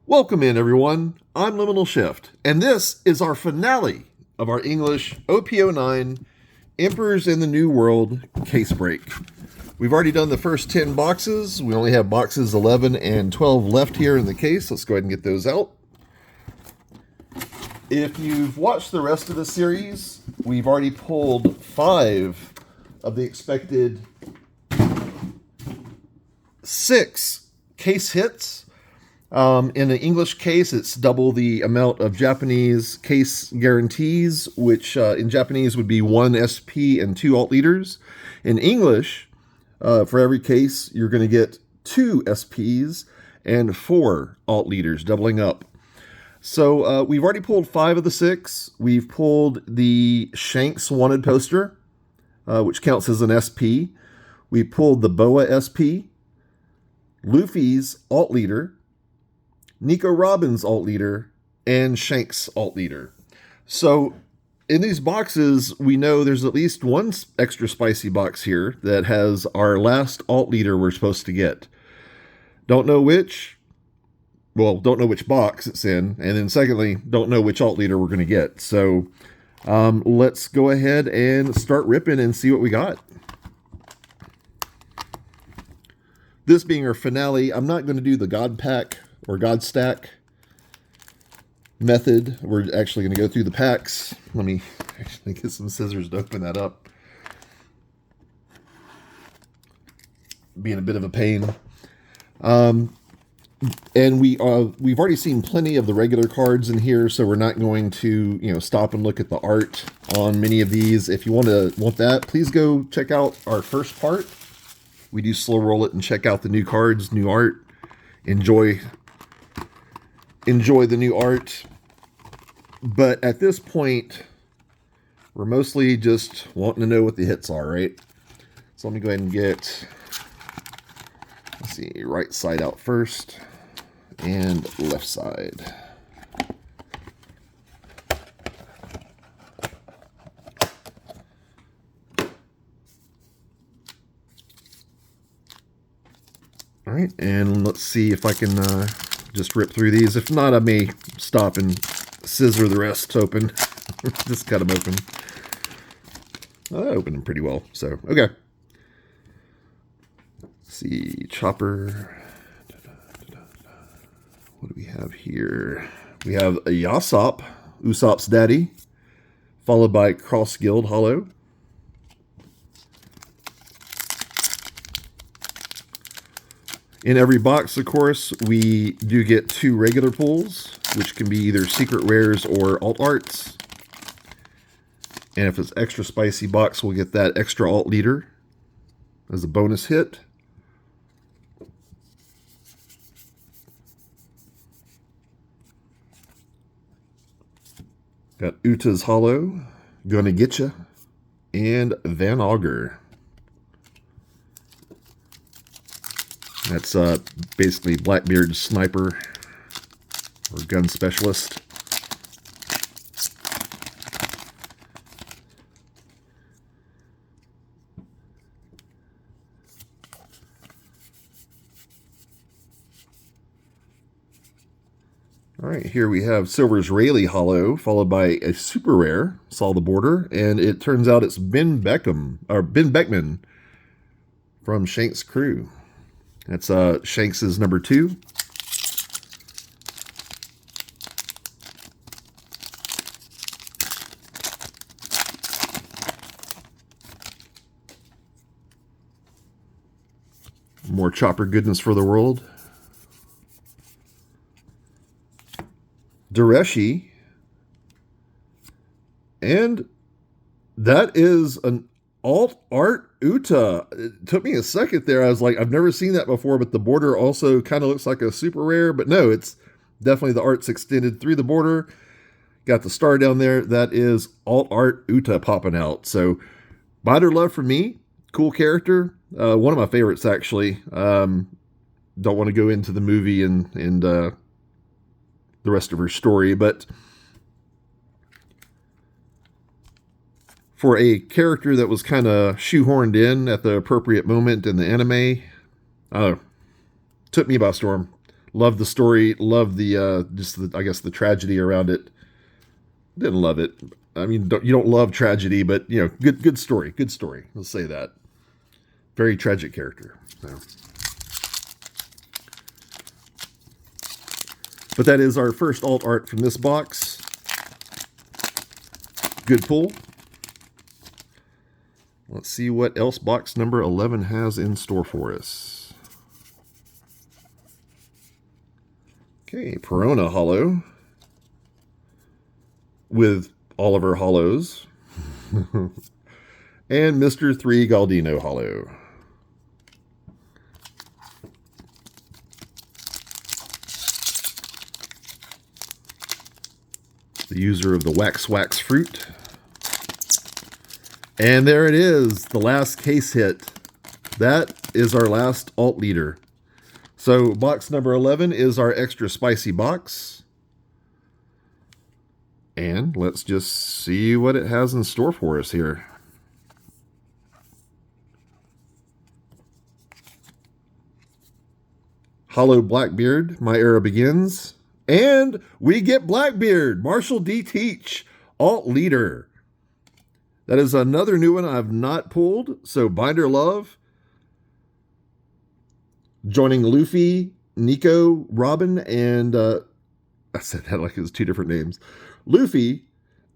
Welcome in, everyone. I'm Liminal Shift, and this is our finale of our English OP-09 Emperors in the New World case break. We've already done the first 10 boxes. We only have boxes 11 and 12 left here in the case. Let's go ahead and get those out. If you've watched the rest of the series, we've already pulled 5 of the expected 6 case hits. In an English case, it's double the amount of Japanese case guarantees, which in Japanese would be 1 SP and 2 alt leaders. In English, for every case, you're going to get 2 SPs and 4 alt leaders, doubling up. So we've already pulled 5 of the 6. We've pulled the Shanks Wanted poster, which counts as an SP. We pulled the Boa SP, Luffy's alt leader, Nico Robin's alt leader, and Shanks' alt leader. So in these boxes, we know there's at least one extra spicy box here that has our last alt leader we're supposed to get. Don't know which. Well, don't know which box it's in. And then secondly, don't know which alt leader we're going to get. So let's go ahead and start ripping and see what we got. This being our finale, I'm not going to do the God Pack or God Stack method. We're actually going to go through the packs. Let me actually get some scissors to open that up. Being a bit of a pain. And we've already seen plenty of the regular cards in here, so we're not going to stop and look at the art on many of these. If you want that, please go check out our first part. We do slow roll it and check out the new cards, new art. Enjoy the new art. But at this point, we're mostly just wanting to know what the hits are, right? So let me go ahead and get, let's see, right side out first and left side. All right, and let's see if I can just rip through these. If not, I may stop and scissor the rest open. Just cut them open. I opened them pretty well, so okay. Let's see, Chopper. What do we have here? We have a Yasop, Usopp's daddy, followed by Cross Guild Hollow. In every box, of course, we do get 2 regular pulls, which can be either secret rares or alt arts. And if it's extra spicy box, we'll get that extra alt leader as a bonus hit. Got Uta's Hollow, Gonna Getcha, and Van Augur. That's basically Blackbeard's sniper or gun specialist. All right, here we have Silver's Rayleigh Hollow, followed by a super rare, Saw the Border, and it turns out it's Ben Beckman from Shanks' crew. That's Shanks' number 2. More Chopper goodness for the world. Dureshi. And that is an alt art Uta. It took me a second there. I was like, I've never seen that before, but the border also kind of looks like a super rare. But no, it's definitely the art's extended through the border. Got the star down there. That is alt art Uta popping out. So, Bider love for me. Cool character. One of my favorites, actually. Don't want to go into the movie and the rest of her story, but for a character that was kind of shoehorned in at the appropriate moment in the anime, took me by storm. Love the story. Love the just the, I guess, the tragedy around it. Didn't love it. I mean, you don't love tragedy, but you know, good story. Good story. Let's say that. Very tragic character. So. But that is our first alt art from this box. Good pull. Let's see what else box number 11 has in store for us. Okay, Perona Holo. With all of our holos. And Mr. 3 Galdino Holo. The user of the Wax Fruit. And there it is, the last case hit. That is our last alt leader. So box number 11 is our extra spicy box. And let's just see what it has in store for us here. Holo Blackbeard, My Era Begins. And we get Blackbeard, Marshall D. Teach, alt leader. That is another new one I've not pulled. So Binder Love. Joining Luffy, Nico, Robin, and I said that like it was two different names. Luffy,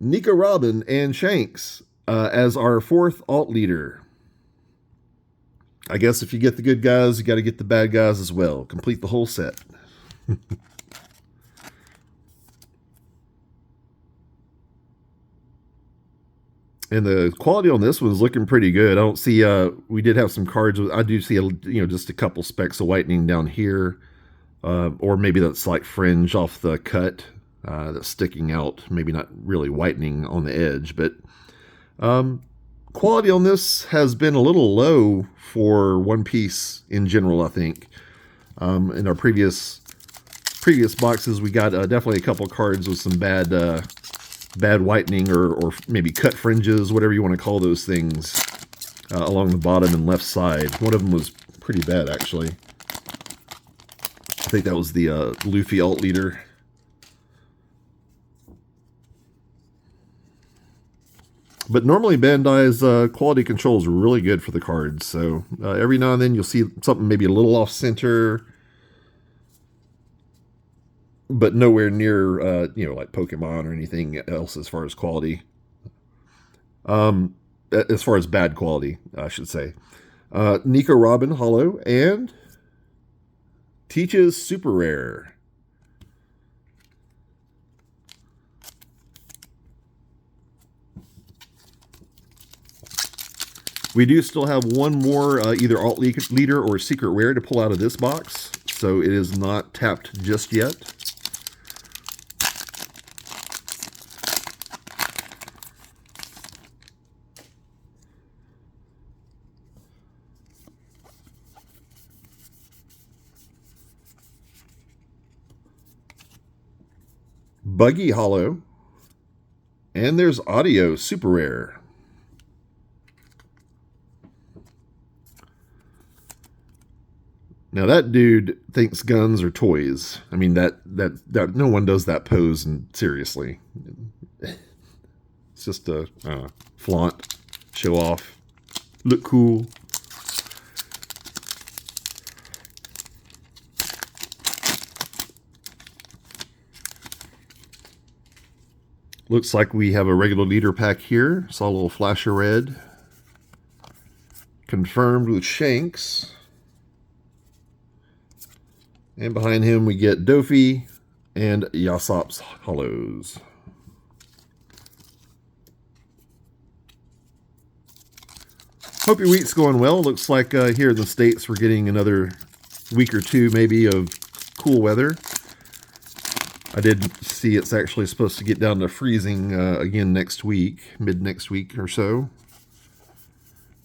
Nico Robin, and Shanks as our fourth alt leader. I guess if you get the good guys, you got to get the bad guys as well. Complete the whole set. And the quality on this one's looking pretty good. I don't see, we did have some cards. I do see, just a couple specks of whitening down here. Or maybe that's like fringe off the cut that's sticking out. Maybe not really whitening on the edge. But quality on this has been a little low for One Piece in general, I think. In our previous boxes, we got definitely a couple cards with some bad whitening or maybe cut fringes, whatever you want to call those things, along the bottom and left side. One of them was pretty bad, actually. I think that was the Luffy alt leader. But normally Bandai's quality control is really good for the cards. So every now and then you'll see something maybe a little off center, but nowhere near, like Pokemon or anything else as far as quality. As far as bad quality, I should say. Nico Robin Holo and Teach's Super Rare. We do still have one more either alt leader or secret rare to pull out of this box, so it is not tapped just yet. Buggy Holo, and there's Audio Super Rare. Now that dude thinks guns are toys. I mean that no one does that pose, and seriously, it's just a flaunt, show off, look cool. Looks like we have a regular leader pack here. Saw a little flash of red. Confirmed with Shanks. And behind him we get Dofi and Yasop's Holos. Hope your week's going well. Looks like here in the States we're getting another week or two maybe of cool weather. I did see it's actually supposed to get down to freezing again next week, mid next week or so.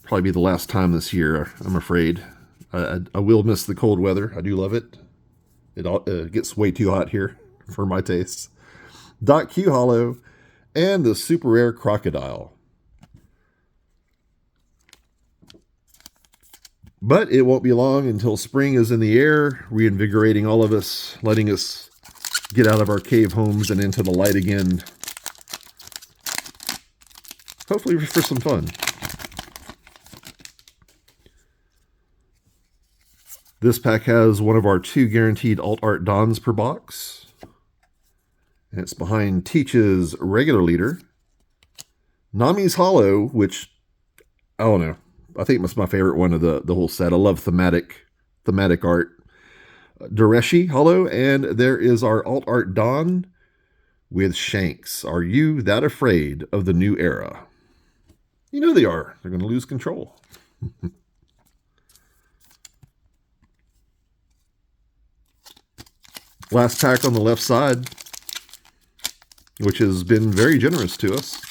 Probably be the last time this year, I'm afraid. I will miss the cold weather. I do love it. It gets way too hot here for my tastes. Doc Q Holo and the super rare Crocodile. But it won't be long until spring is in the air, reinvigorating all of us, letting us get out of our cave homes and into the light again. Hopefully for some fun. This pack has one of our 2 guaranteed alt art dons per box. And it's behind Teach's regular leader, Nami's Hollow, which, I don't know, I think that's my favorite one of the whole set. I love thematic art. Dureshi Hollow, and there is our alt art Don with Shanks. Are you that afraid of the new era? You know they are. They're going to lose control. Last pack on the left side, which has been very generous to us.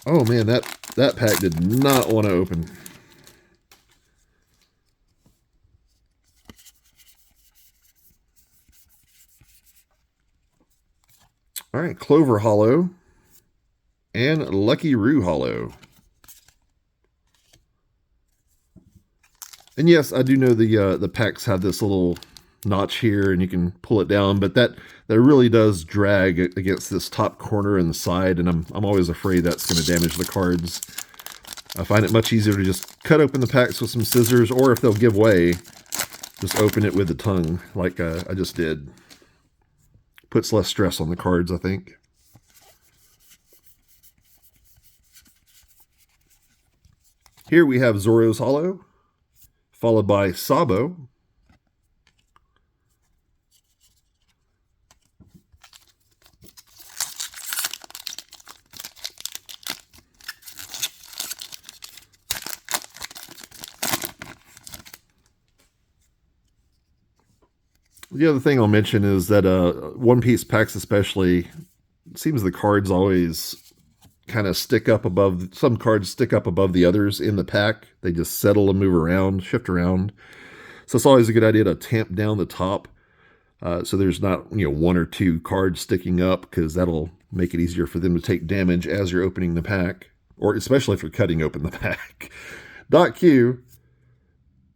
Oh man, that pack did not want to open. All right, Clover Hollow and Lucky Roo Hollow. And yes, I do know the packs have this little notch here, and you can pull it down, but that really does drag against this top corner and the side, and I'm always afraid that's going to damage the cards. I find it much easier to just cut open the packs with some scissors, or if they'll give way, just open it with the tongue, like I just did. Puts less stress on the cards, I think. Here we have Zoro's Hollow, followed by Sabo. The other thing I'll mention is that One Piece packs especially, it seems the cards always kind of stick up above, some cards stick up above the others in the pack. They just settle and move around, shift around. So it's always a good idea to tamp down the top so there's not 1 or 2 cards sticking up, because that'll make it easier for them to take damage as you're opening the pack, or especially if you're cutting open the pack. Dot Q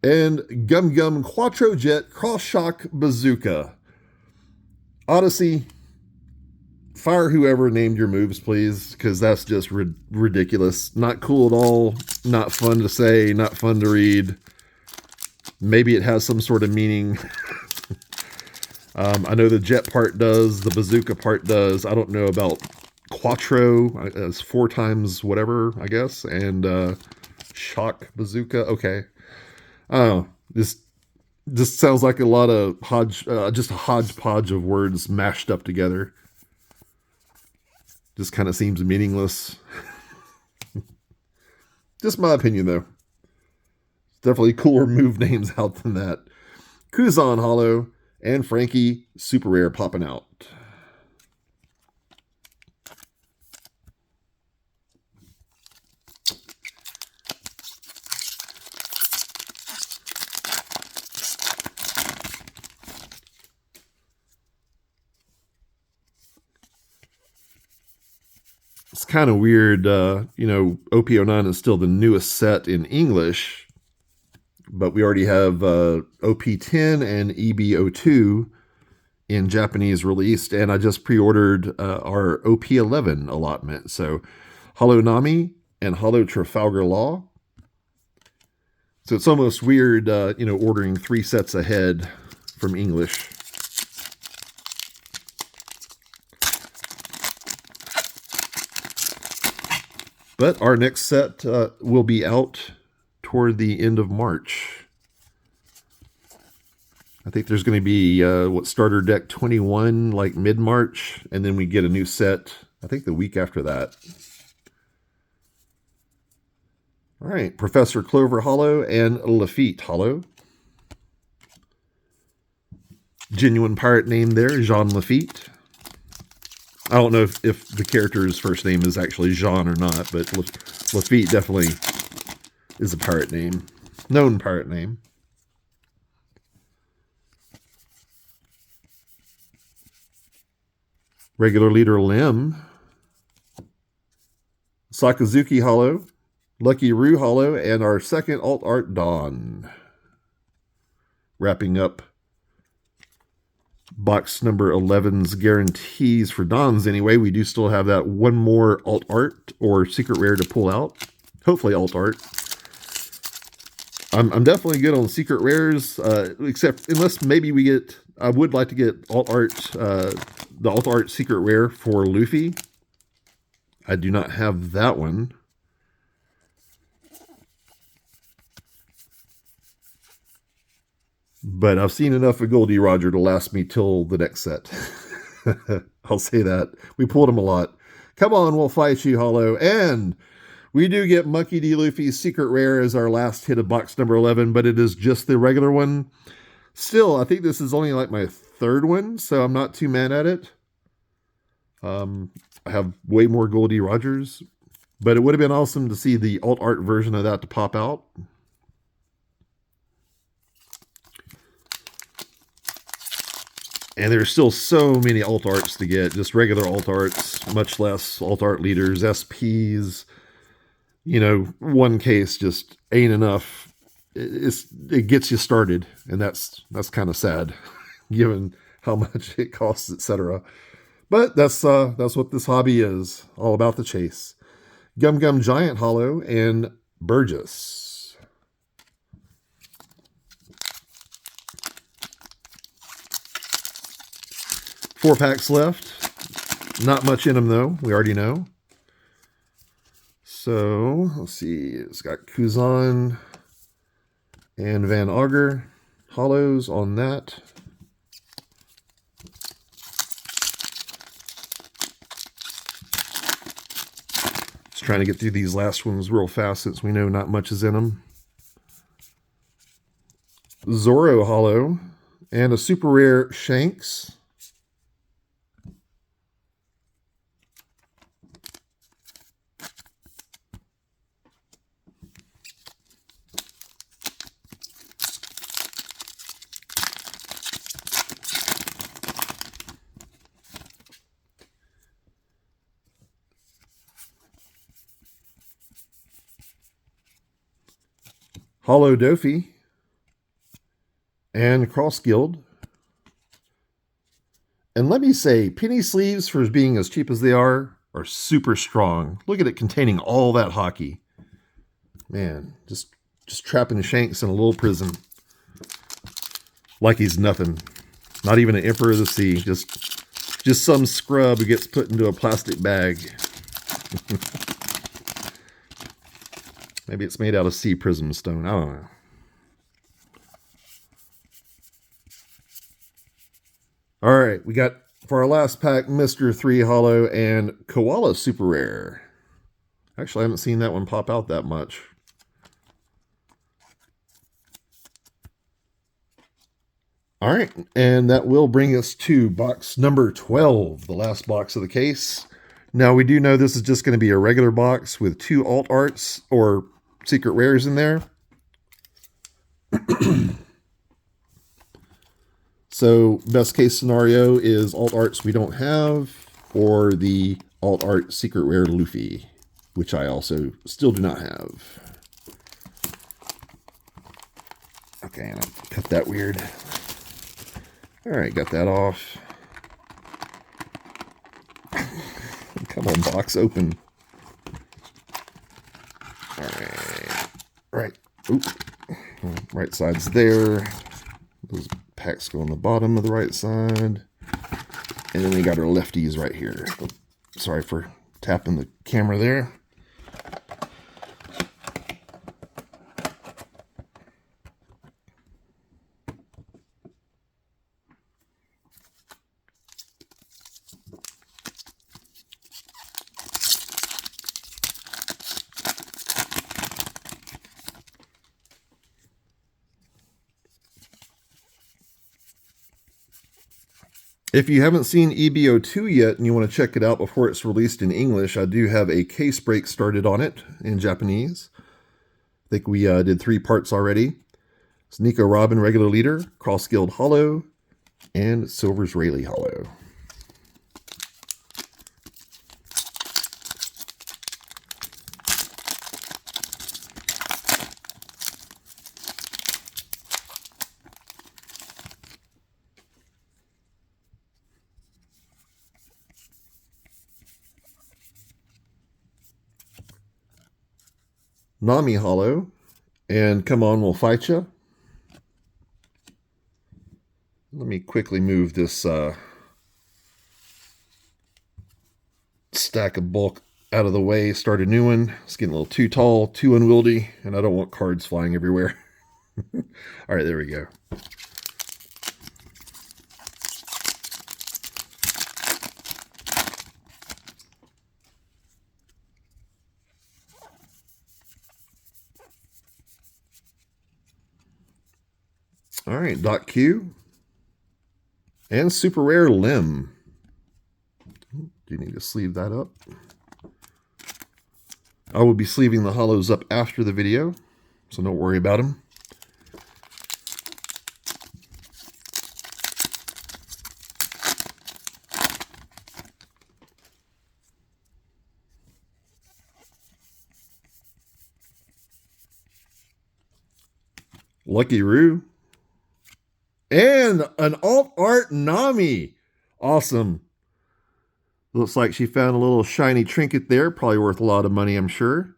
and Gum Gum Quattro Jet Cross Shock Bazooka. Odyssey, fire whoever named your moves, please, because that's just ridiculous. Not cool at all. Not fun to say. Not fun to read. Maybe it has some sort of meaning. I know the jet part does. The bazooka part does. I don't know about Quattro. It's 4 times whatever, I guess. And shock bazooka. Okay. Oh, this sounds like a lot of just a hodgepodge of words mashed up together. Just kind of seems meaningless. Just my opinion, though. Definitely cooler move names out than that. Kuzan Hollow and Frankie Super Rare popping out. It's kind of weird, OP-09 is still the newest set in English, but we already have OP-10 and EB-02 in Japanese released, and I just pre-ordered our OP-11 allotment. So Hollow Nami and Hollow Trafalgar Law. So it's almost weird, ordering 3 sets ahead from English. But our next set will be out toward the end of March. I think there's going to be, starter deck 21, like mid-March, and then we get a new set, I think the week after that. All right, Professor Clover Hollow and Lafitte Hollow. Genuine pirate name there, Jean Lafitte. I don't know if the character's first name is actually Jean or not, but Lafitte definitely is a pirate name. Known pirate name. Regular leader Lim. Sakazuki Hollow Lucky Roo Hollow, and our second alt art Dawn. Wrapping up box number 11's guarantees for Dawn's anyway. We do still have that one more alt art or secret rare to pull out. Hopefully alt art. I'm definitely good on secret rares, except unless maybe we get... I would like to get alt art, the alt art secret rare for Luffy. I do not have that one. But I've seen enough of Goldie Roger to last me till the next set. I'll say that. We pulled him a lot. Come on, we'll fight you, Hollow. And we do get Monkey D. Luffy's secret rare as our last hit of box number 11, but it is just the regular one. Still, I think this is only like my third one, so I'm not too mad at it. I have way more Goldie Rogers, but it would have been awesome to see the alt art version of that to pop out. And there's still so many alt arts to get, just regular alt arts, much less alt art leaders, SPs. You know, one case just ain't enough. It gets you started, and that's kind of sad, given how much it costs, etc. But that's what this hobby is, all about the chase. Gum Gum Giant Hollow and Burgess. Four packs left. Not much in them, though. We already know. So, let's see. It's got Kuzan and Van Auger hollows on that. Just trying to get through these last ones real fast since we know not much is in them. Zoro hollow and a super rare Shanks. Hollow Dofi and Cross Guild. And let me say, penny sleeves, for being as cheap as they are super strong. Look at it containing all that hockey. Man, just trapping Shanks in a little prison. Like he's nothing. Not even an Emperor of the Sea. Just some scrub who gets put into a plastic bag. Maybe it's made out of sea prism stone. I don't know. All right, we got, for our last pack, Mr. 3 Hollow and Koala Super Rare. Actually, I haven't seen that one pop out that much. All right, and that will bring us to box number 12, the last box of the case. Now, we do know this is just going to be a regular box with 2 alt arts or secret rares in there. So, best case scenario is alt arts we don't have, or the alt art secret rare Luffy, which I also still do not have. Okay, and I'll cut that weird. Alright, got that off. Come on, box, open. Alright. Right. Oop. Right side's there. Those packs go on the bottom of the right side. And then we got our lefties right here. Sorry for tapping the camera there. If you haven't seen EBO2 yet and you want to check it out before it's released in English, I do have a case break started on it in Japanese. I think we did 3 parts already. It's Nico Robin Regular Leader, Cross Guild Hollow, and Silver's Rayleigh Hollow. Nami Hollow. And come on, we'll fight you. Let me quickly move this stack of bulk out of the way, start a new one. It's getting a little too tall, too unwieldy, and I don't want cards flying everywhere. All right, there we go. All right, Dot Q. And super rare Limb. Do you need to sleeve that up? I will be sleeving the hollows up after the video, so don't worry about them. Lucky Roo. And an alt art Nami. Awesome. Looks like she found a little shiny trinket there. Probably worth a lot of money, I'm sure.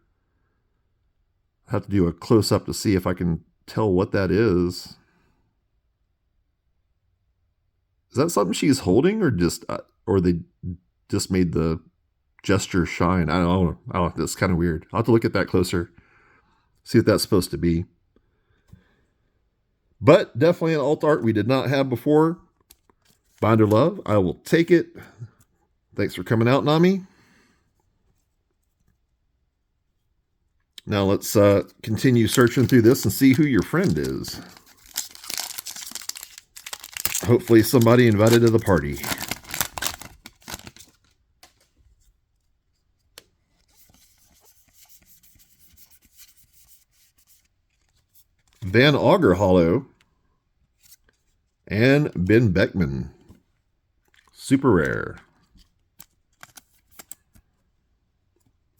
I have to do a close-up to see if I can tell what that is. Is that something she's holding, or they just made the gesture shine? I don't know. Oh, that's kind of weird. I'll have to look at that closer. See what that's supposed to be. But definitely an alt art we did not have before. Binder Love, I will take it. Thanks for coming out, Nami. Now let's continue searching through this and see who your friend is. Hopefully somebody invited to the party. Van Auger Hollow. And Ben Beckman. Super rare.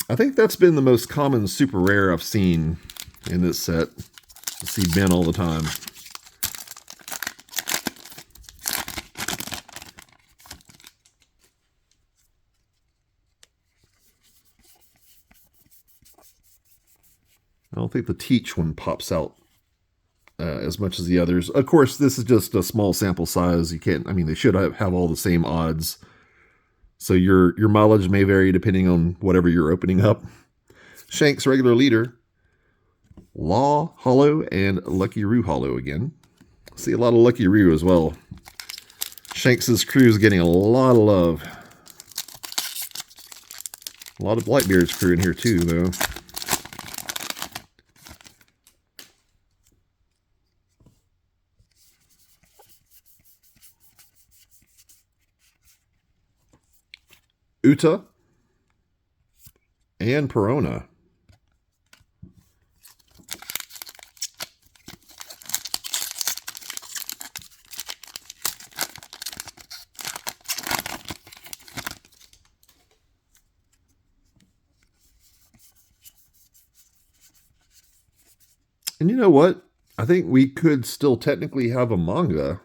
I think that's been the most common super rare I've seen in this set. I see Ben all the time. I don't think the Teach one pops out as much as the others. Of course, this is just a small sample size. You can't, I mean, they should have all the same odds. So your mileage may vary depending on whatever you're opening up. Shank's regular leader. Law Hollow and Lucky Roo Hollow again. See a lot of Lucky Roo as well. Shanks' crew is getting a lot of love. A lot of Blightbeard's crew in here too, though. Uta and Perona. And you know what? I think we could still technically have a manga,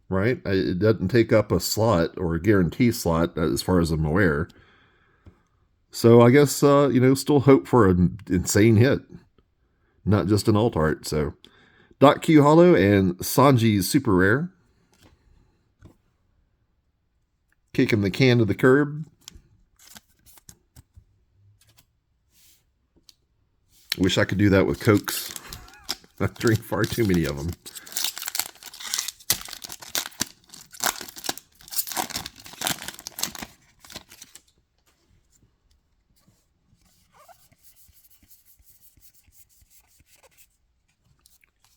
right? It doesn't take up a slot or a guarantee slot as far as I'm aware. So I guess, still hope for an insane hit. Not just an alt art. So Dot Q Hollow and Sanji's super rare. Kicking the can to the curb. Wish I could do that with Cokes. I drink far too many of them.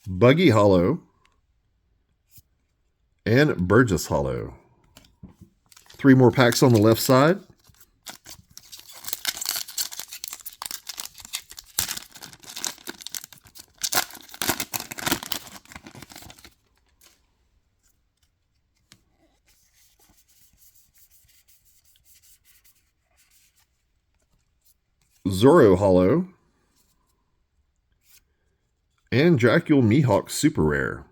Buggy Hollow and Burgess Hollow. 3 more packs on the left side. Zoro Hollow. And Dracula Mihawk super rare.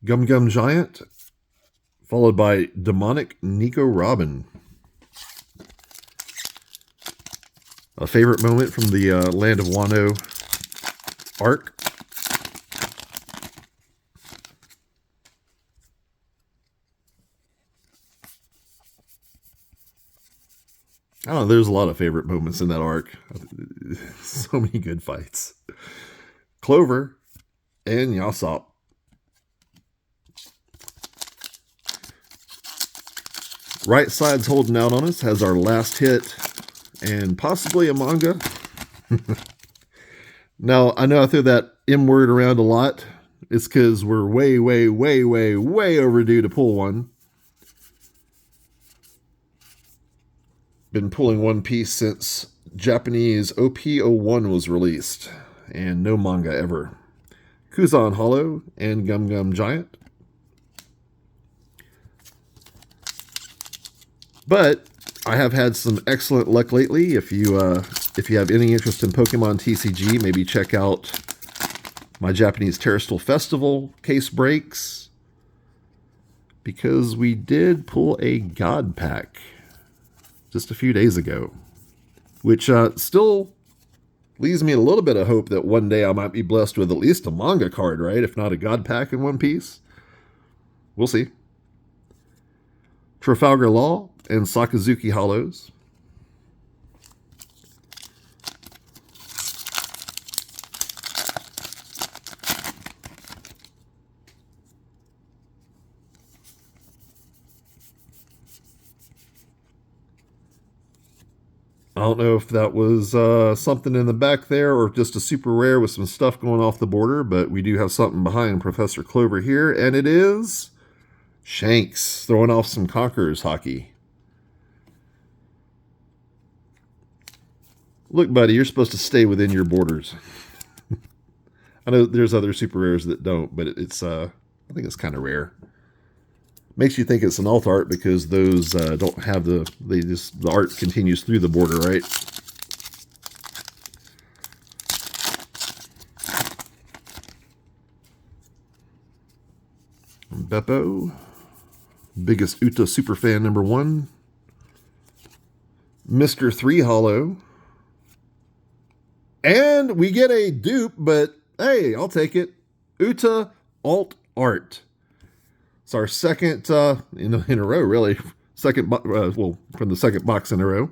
Gum Gum Giant, followed by Demonic Nico Robin. A favorite moment from the Land of Wano arc. I don't know, there's a lot of favorite moments in that arc. So many good fights. Clover and Yasop. Right side's holding out on us, has our last hit, and possibly a manga. Now, I know I threw that M word around a lot. It's because we're way, way, way, way, way overdue to pull one. Been pulling One Piece since Japanese OP-01 was released, and no manga ever. Kuzan Hollow and Gum Gum Giant. But I have had some excellent luck lately. If you have any interest in Pokemon TCG, maybe check out my Japanese Terrestrial Festival case breaks, because we did pull a God Pack just a few days ago, which still leaves me a little bit of hope that one day I might be blessed with at least a manga card, right? If not a God Pack in One Piece. We'll see. Trafalgar Law and Sakazuki Hollows. I don't know if that was something in the back there or just a super rare with some stuff going off the border, but we do have something behind Professor Clover here, and it is Shanks throwing off some Conquerors hockey. Look, buddy, you're supposed to stay within your borders. I know there's other super rares that don't, but it's I think it's kind of rare. Makes you think it's an alt art because those don't have the art continues through the border, right? Beppo, biggest Uta superfan #1. Mr. 3 Hollow. And we get a dupe, but hey, I'll take it. Uta alt art. It's our second in a row, really. Second, well, from the second box in a row.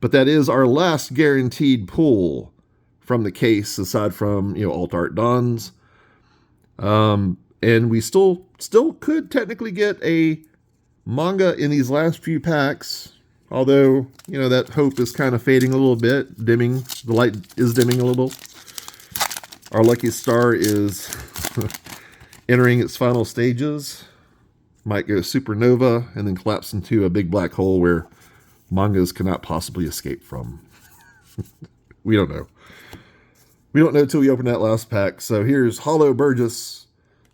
But that is our last guaranteed pull from the case, aside from alt art dons. And we still could technically get a manga in these last few packs. Although that hope is kind of fading a little bit, dimming. The light is dimming a little. Our lucky star is entering its final stages. Might go supernova and then collapse into a big black hole where mangas cannot possibly escape from. We don't know. We don't know until we open that last pack. So here's Hollow Burgess,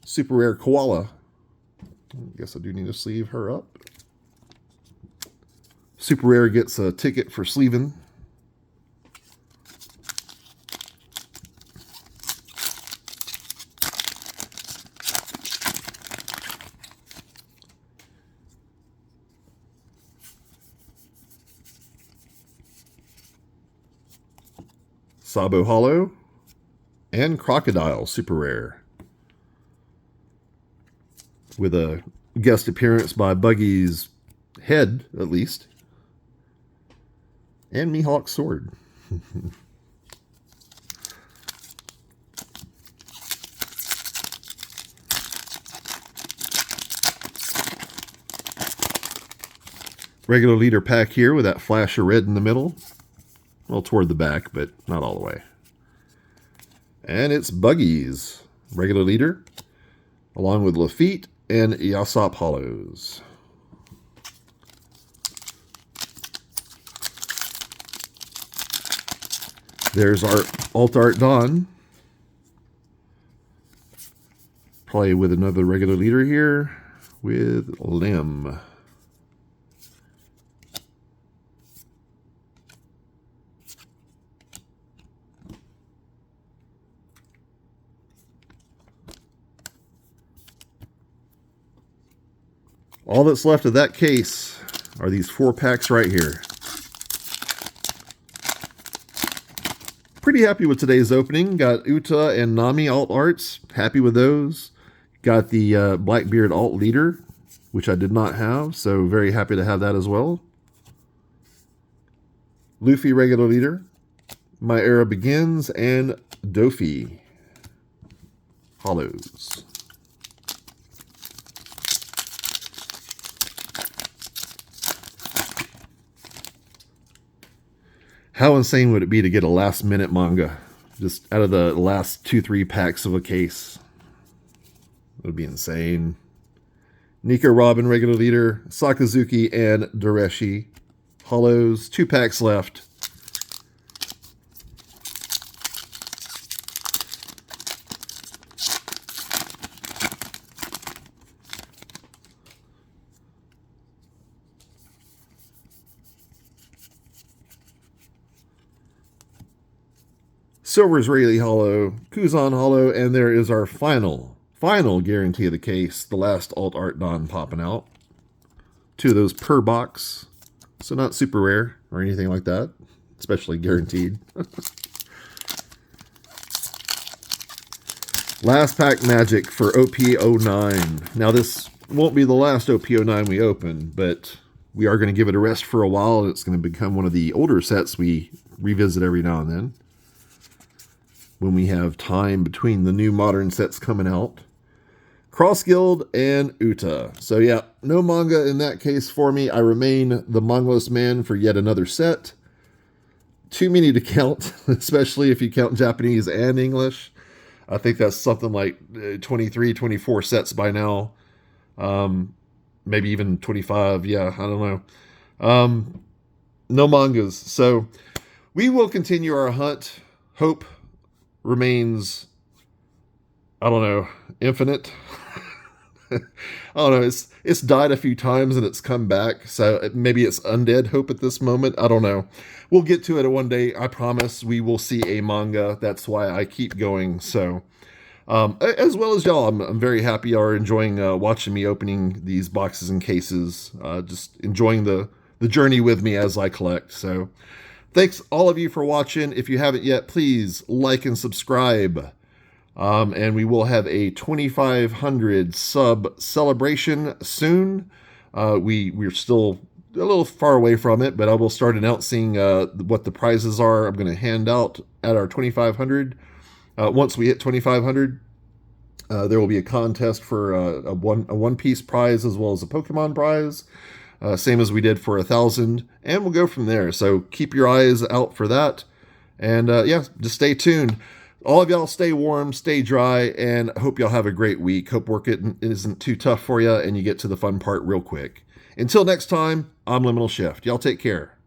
super rare koala. I guess I do need to sleeve her up. Super rare gets a ticket for sleeving. Sabo Hollow, and Crocodile, super rare. With a guest appearance by Buggy's head, at least. And Mihawk's sword. Regular leader pack here with that flash of red in the middle. Well, toward the back, but not all the way. And it's Buggy's regular leader, along with Lafitte and Yasop Hollows. There's our alt art Don. Probably with another regular leader here with Lim. All that's left of that case are these 4 packs right here. Pretty happy with today's opening. Got Uta and Nami alt arts. Happy with those. Got the Blackbeard alt leader, which I did not have, so very happy to have that as well. Luffy regular leader. My Era Begins, and Dofi hollows. How insane would it be to get a last minute manga just out of the last 2-3 packs of a case? It would be insane. Nico Robin regular leader, Sakazuki and Doreshi hollows. 2 packs left. Silver's Rayleigh hollow, Kuzan hollow, and there is our final guarantee of the case. The last alt art Don popping out. 2 of those per box. So not super rare or anything like that. Especially guaranteed. Last pack magic for OP-09. Now this won't be the last OP-09 we open, but we are going to give it a rest for a while. And it's going to become one of the older sets we revisit every now and then, when we have time between the new modern sets coming out. Cross Guild and Uta. So yeah, no manga in that case for me. I remain the mangaless man for yet another set. Too many to count, especially if you count Japanese and English. I think that's something like 23, 24 sets by now. Maybe even 25. Yeah, I don't know. No mangas. So we will continue our hunt. Hope remains, I don't know, infinite. I don't know, it's died a few times and it's come back, so maybe it's undead hope at this moment. I don't know. We'll get to it one day. I promise we will see a manga. That's why I keep going. So as well as y'all, I'm very happy you are enjoying watching me opening these boxes and cases, just enjoying the journey with me as I collect. So thanks all of you for watching. If you haven't yet, please like and subscribe. And we will have a 2,500 sub celebration soon. We're still a little far away from it, but I will start announcing what the prizes are I'm going to hand out at our 2,500. Once we hit 2,500, there will be a contest for a One Piece prize as well as a Pokemon prize. Same as we did for 1,000, and we'll go from there. So keep your eyes out for that. And yeah, just stay tuned. All of y'all stay warm, stay dry, and hope y'all have a great week. Hope work isn't too tough for you and you get to the fun part real quick. Until next time, I'm Liminal Shift. Y'all take care.